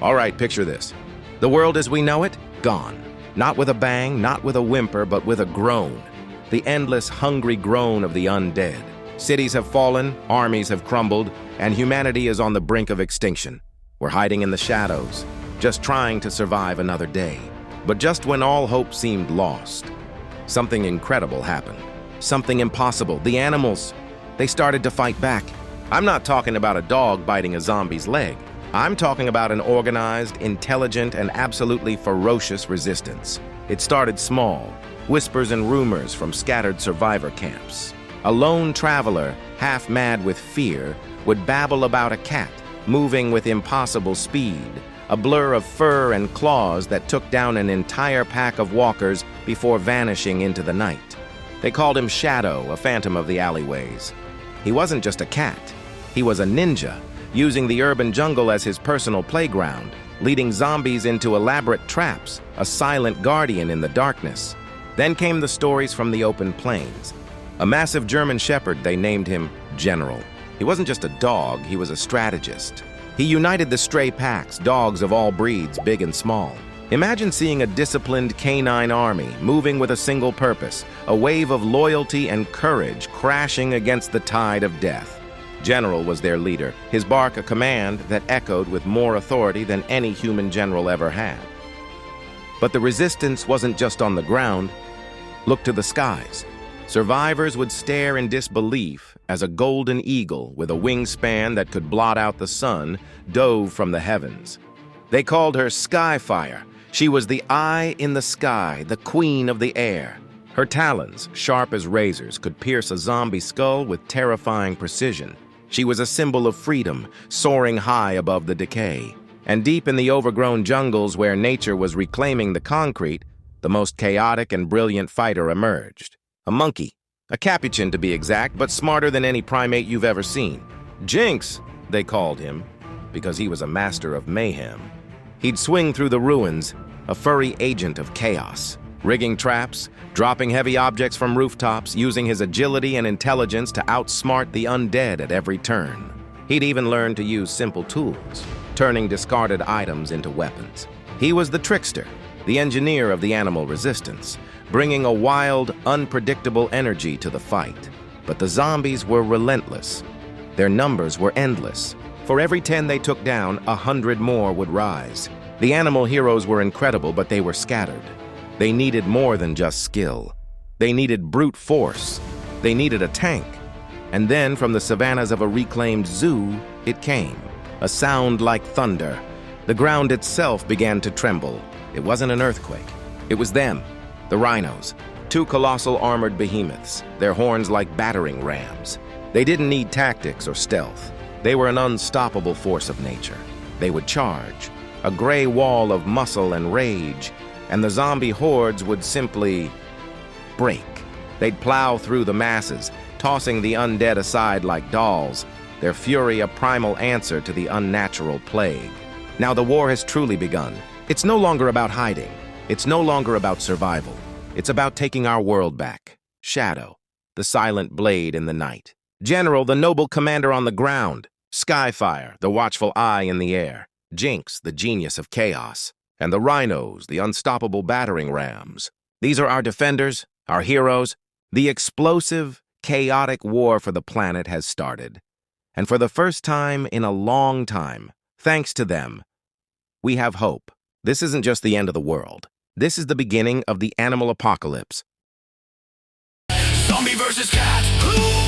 All right, picture this. The world as we know it, gone. Not with a bang, not with a whimper, but with a groan. The endless, hungry groan of the undead. Cities have fallen, armies have crumbled, and humanity is on the brink of extinction. We're hiding in the shadows, just trying to survive another day. But just when all hope seemed lost, something incredible happened. Something impossible. The animals, they started to fight back. I'm not talking about a dog biting a zombie's leg. I'm talking about an organized, intelligent, and absolutely ferocious resistance. It started small, whispers and rumors from scattered survivor camps. A lone traveler, half mad with fear, would babble about a cat, moving with impossible speed, a blur of fur and claws that took down an entire pack of walkers before vanishing into the night. They called him Shadow, a phantom of the alleyways. He wasn't just a cat. He was a ninja, using the urban jungle as his personal playground, leading zombies into elaborate traps, a silent guardian in the darkness. Then came the stories from the open plains. A massive German shepherd, they named him General. He wasn't just a dog, he was a strategist. He united the stray packs, dogs of all breeds, big and small. Imagine seeing a disciplined canine army moving with a single purpose, a wave of loyalty and courage crashing against the tide of death. General was their leader, his bark a command that echoed with more authority than any human general ever had. But the resistance wasn't just on the ground. Look to the skies. Survivors would stare in disbelief as a golden eagle with a wingspan that could blot out the sun dove from the heavens. They called her Skyfire. She was the eye in the sky, the queen of the air. Her talons, sharp as razors, could pierce a zombie skull with terrifying precision. She was a symbol of freedom, soaring high above the decay. And deep in the overgrown jungles where nature was reclaiming the concrete, the most chaotic and brilliant fighter emerged. A monkey, a capuchin to be exact, but smarter than any primate you've ever seen. Jinx, they called him, because he was a master of mayhem. He'd swing through the ruins, a furry agent of chaos, rigging traps, dropping heavy objects from rooftops, using his agility and intelligence to outsmart the undead at every turn. He'd even learned to use simple tools, turning discarded items into weapons. He was the trickster, the engineer of the animal resistance, bringing a wild, unpredictable energy to the fight. But the zombies were relentless. Their numbers were endless. For every 10 they took down, 100 more would rise. The animal heroes were incredible, but they were scattered. They needed more than just skill. They needed brute force. They needed a tank. And then, from the savannas of a reclaimed zoo, it came. A sound like thunder. The ground itself began to tremble. It wasn't an earthquake. It was them, the rhinos. Two colossal armored behemoths, their horns like battering rams. They didn't need tactics or stealth. They were an unstoppable force of nature. They would charge, a gray wall of muscle and rage, and the zombie hordes would simply break. They'd plow through the masses, tossing the undead aside like dolls, their fury a primal answer to the unnatural plague. Now the war has truly begun. It's no longer about hiding. It's no longer about survival. It's about taking our world back. Shadow, the silent blade in the night. General, the noble commander on the ground. Skyfire, the watchful eye in the air. Jinx, the genius of chaos. And the rhinos, the unstoppable battering rams. These are our defenders, our heroes. The explosive, chaotic war for the planet has started. And for the first time in a long time, thanks to them, we have hope. This isn't just the end of the world. This is the beginning of the animal apocalypse. Zombie versus cat.